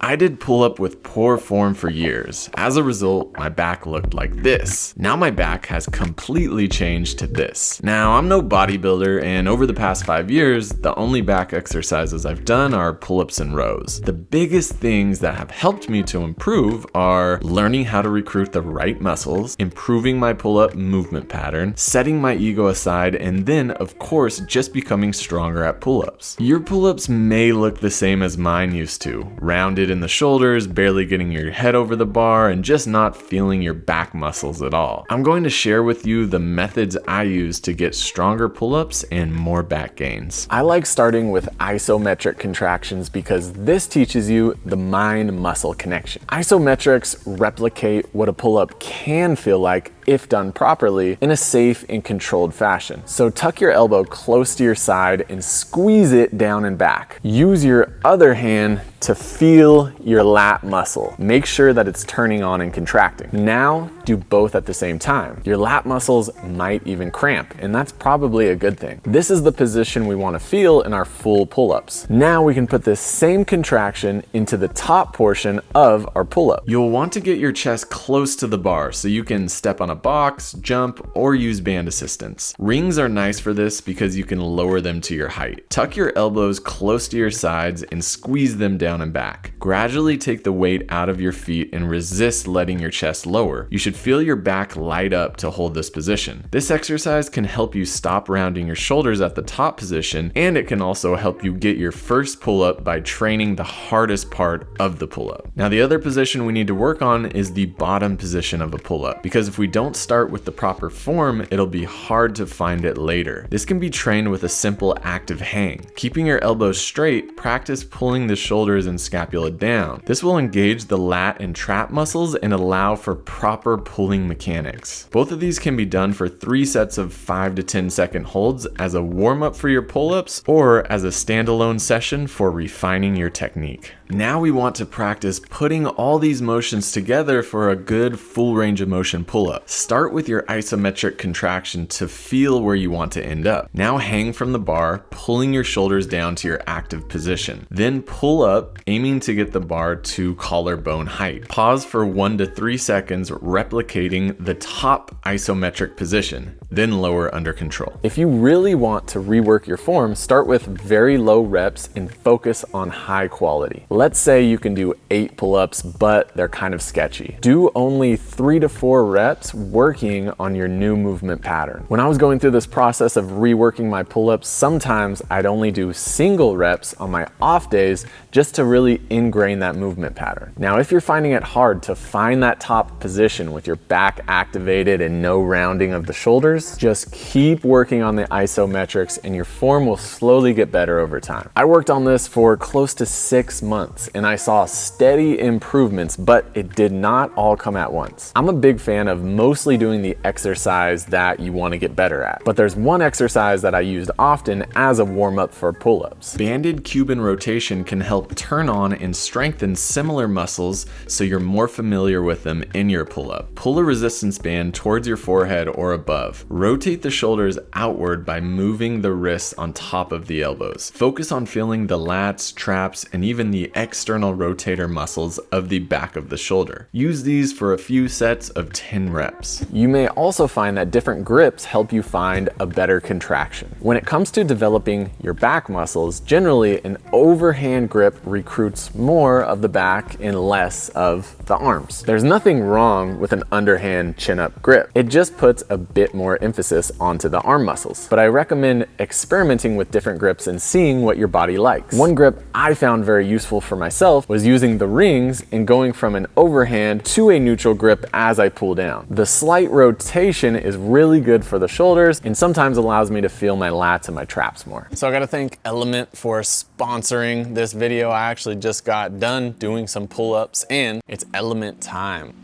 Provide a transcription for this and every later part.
I did pull-up with poor form for years. As a result, my back looked like this. Now my back has completely changed to this. Now, I'm no bodybuilder, and over the past 5 years, the only back exercises I've done are pull-ups and rows. The biggest things that have helped me to improve are learning how to recruit the right muscles, improving my pull-up movement pattern, setting my ego aside, and then, of course, just becoming stronger at pull-ups. Your pull-ups may look the same as mine used to, rounded in the shoulders, barely getting your head over the bar, and just not feeling your back muscles at all. I'm going to share with you the methods I use to get stronger pull-ups and more back gains. I like starting with isometric contractions because this teaches you the mind-muscle connection. Isometrics replicate what a pull-up can feel like if done properly in a safe and controlled fashion. So tuck your elbow close to your side and squeeze it down and back. Use your other hand to feel your lat muscle. Make sure that it's turning on and contracting. Now, do both at the same time. Your lat muscles might even cramp, and that's probably a good thing. This is the position we want to feel in our full pull-ups. Now we can put this same contraction into the top portion of our pull-up. You'll want to get your chest close to the bar so you can step on a box, jump, or use band assistance. Rings are nice for this because you can lower them to your height. Tuck your elbows close to your sides and squeeze them down and back. Gradually take the weight out of your feet and resist letting your chest lower. You should feel your back light up to hold this position. This exercise can help you stop rounding your shoulders at the top position, and it can also help you get your first pull-up by training the hardest part of the pull-up. Now, the other position we need to work on is the bottom position of a pull-up, because if we don't start with the proper form, it'll be hard to find it later. This can be trained with a simple active hang. Keeping your elbows straight, practice pulling the shoulders and scapula down. This will engage the lat and trap muscles and allow for proper pulling mechanics. Both of these can be done for 3 sets of 5 to 10 second holds as a warm-up for your pull-ups or as a standalone session for refining your technique. Now we want to practice putting all these motions together for a good full range of motion pull-up. Start with your isometric contraction to feel where you want to end up. Now hang from the bar, pulling your shoulders down to your active position. Then pull up, aiming to get the bar to collarbone height. Pause for 1 to 3 seconds, replicating the top isometric position, then lower under control. If you really want to rework your form, start with very low reps and focus on high quality. Let's say you can do 8 pull-ups, but they're kind of sketchy. Do only 3 to 4 reps working on your new movement pattern. When I was going through this process of reworking my pull-ups, sometimes I'd only do single reps on my off days just to really ingrain that movement pattern. Now, if you're finding it hard to find that top position with your back activated and no rounding of the shoulders, just keep working on the isometrics and your form will slowly get better over time. I worked on this for close to 6 months and I saw steady improvements, but it did not all come at once. I'm a big fan of mostly doing the exercise that you want to get better at, but there's one exercise that I used often as a warm-up for pull-ups. Banded Cuban rotation can help turn on and strengthen similar muscles so you're more familiar with them in your pull-up. Pull a resistance band towards your forehead or above. Rotate the shoulders outward by moving the wrists on top of the elbows. Focus on feeling the lats, traps, and even the external rotator muscles of the back of the shoulder. Use these for a few sets of 10 reps. You may also find that different grips help you find a better contraction. When it comes to developing your back muscles, generally an overhand grip recruits more of the back and less of the arms. There's nothing wrong with an underhand chin-up grip. It just puts a bit more emphasis onto the arm muscles. But I recommend experimenting with different grips and seeing what your body likes. One grip I found very useful for myself was using the rings and going from an overhand to a neutral grip as I pull down. The slight rotation is really good for the shoulders and sometimes allows me to feel my lats and my traps more. So I gotta thank Element for sponsoring this video. I actually just got done doing some pull-ups and it's Element time.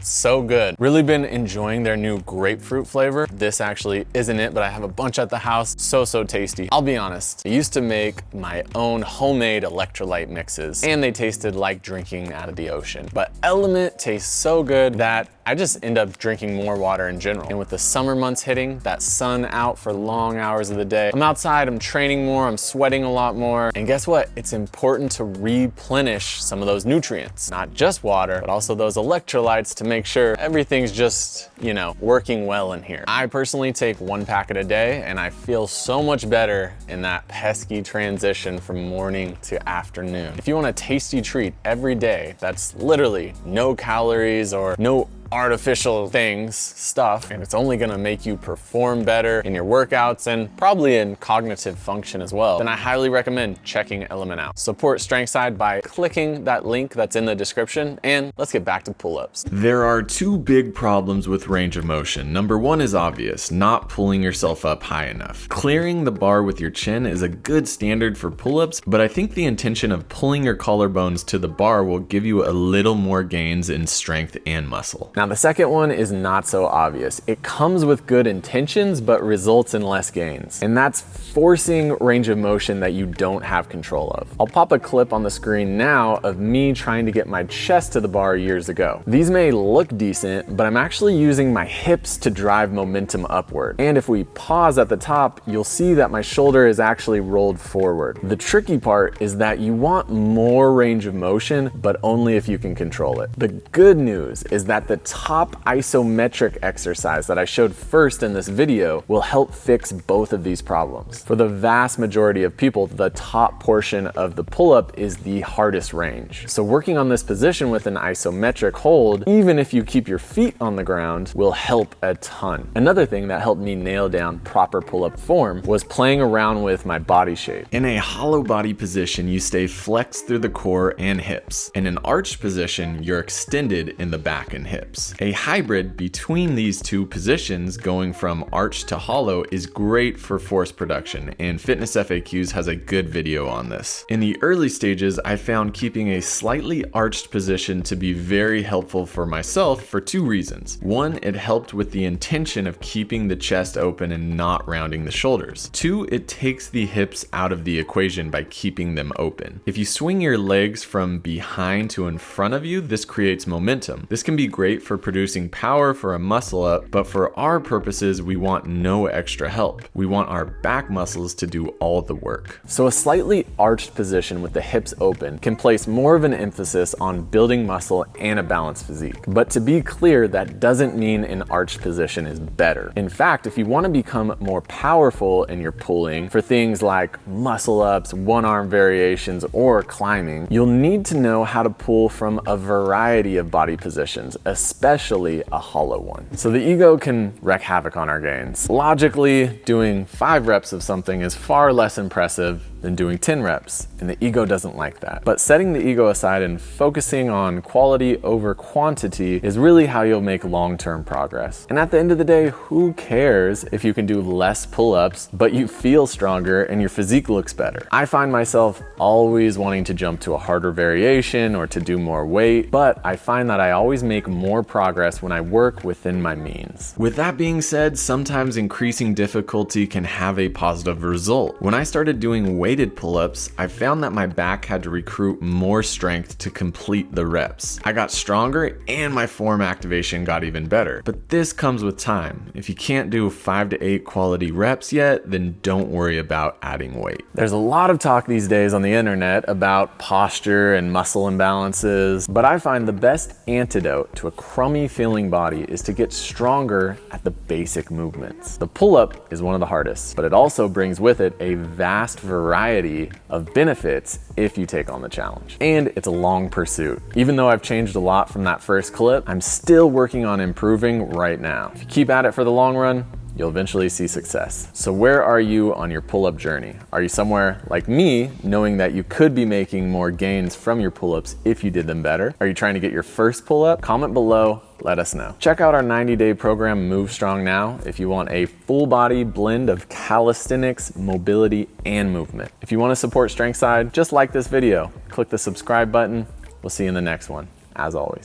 So good. Really been enjoying their new grapefruit flavor. This actually isn't it, but I have a bunch at the house. So tasty. I'll be honest, I used to make my own homemade electrolyte mixes and they tasted like drinking out of the ocean. But Element tastes so good that I just end up drinking more water in general. And with the summer months hitting, that sun out for long hours of the day, I'm outside, I'm training more, I'm sweating a lot more. And guess what? It's important to replenish some of those nutrients, not just water, but also those electrolytes to make sure everything's just, you know, working well in here. I personally take 1 packet a day and I feel so much better in that pesky transition from morning to afternoon. If you want a tasty treat every day, that's literally no calories or no artificial stuff, and it's only gonna make you perform better in your workouts and probably in cognitive function as well, then I highly recommend checking Element out. Support StrengthSide by clicking that link that's in the description, and let's get back to pull-ups. There are 2 big problems with range of motion. Number 1 is obvious, not pulling yourself up high enough. Clearing the bar with your chin is a good standard for pull-ups, but I think the intention of pulling your collarbones to the bar will give you a little more gains in strength and muscle. Now the second one is not so obvious. It comes with good intentions, but results in less gains. And that's forcing range of motion that you don't have control of. I'll pop a clip on the screen now of me trying to get my chest to the bar years ago. These may look decent, but I'm actually using my hips to drive momentum upward. And if we pause at the top, you'll see that my shoulder is actually rolled forward. The tricky part is that you want more range of motion, but only if you can control it. The good news is that the top isometric exercise that I showed first in this video will help fix both of these problems. For the vast majority of people, the top portion of the pull-up is the hardest range. So working on this position with an isometric hold, even if you keep your feet on the ground, will help a ton. Another thing that helped me nail down proper pull-up form was playing around with my body shape. In a hollow body position, you stay flexed through the core and hips. In an arched position, you're extended in the back and hips. A hybrid between these 2 positions, going from arch to hollow, is great for force production, and Fitness FAQs has a good video on this. In the early stages, I found keeping a slightly arched position to be very helpful for myself for 2 reasons. 1, it helped with the intention of keeping the chest open and not rounding the shoulders. 2, it takes the hips out of the equation by keeping them open. If you swing your legs from behind to in front of you, this creates momentum. This can be great for producing power for a muscle up, but for our purposes, we want no extra help. We want our back muscles to do all the work. So a slightly arched position with the hips open can place more of an emphasis on building muscle and a balanced physique. But to be clear, that doesn't mean an arched position is better. In fact, if you want to become more powerful in your pulling for things like muscle ups, 1-arm variations, or climbing, you'll need to know how to pull from a variety of body positions, especially a hollow one. So the ego can wreak havoc on our gains. Logically, doing 5 reps of something is far less impressive than doing 10 reps, and the ego doesn't like that. But setting the ego aside and focusing on quality over quantity is really how you'll make long-term progress. And at the end of the day, who cares if you can do less pull-ups, but you feel stronger and your physique looks better? I find myself always wanting to jump to a harder variation or to do more weight, but I find that I always make more progress when I work within my means. With that being said, sometimes increasing difficulty can have a positive result. When I started doing weighted pull-ups, I found that my back had to recruit more strength to complete the reps. I got stronger and my form activation got even better. But this comes with time. If you can't do 5 to 8 quality reps yet, then don't worry about adding weight. There's a lot of talk these days on the internet about posture and muscle imbalances, but I find the best antidote to a crummy feeling body is to get stronger at the basic movements. The pull-up is one of the hardest, but it also brings with it a vast variety of benefits if you take on the challenge. And it's a long pursuit. Even though I've changed a lot from that first clip, I'm still working on improving right now. If you keep at it for the long run, you'll eventually see success. So where are you on your pull-up journey? Are you somewhere like me, knowing that you could be making more gains from your pull-ups if you did them better? Are you trying to get your first pull-up? Comment below, let us know. Check out our 90-day program, Move Strong Now, if you want a full-body blend of calisthenics, mobility, and movement. If you want to support StrengthSide, just like this video, click the subscribe button. We'll see you in the next one, as always.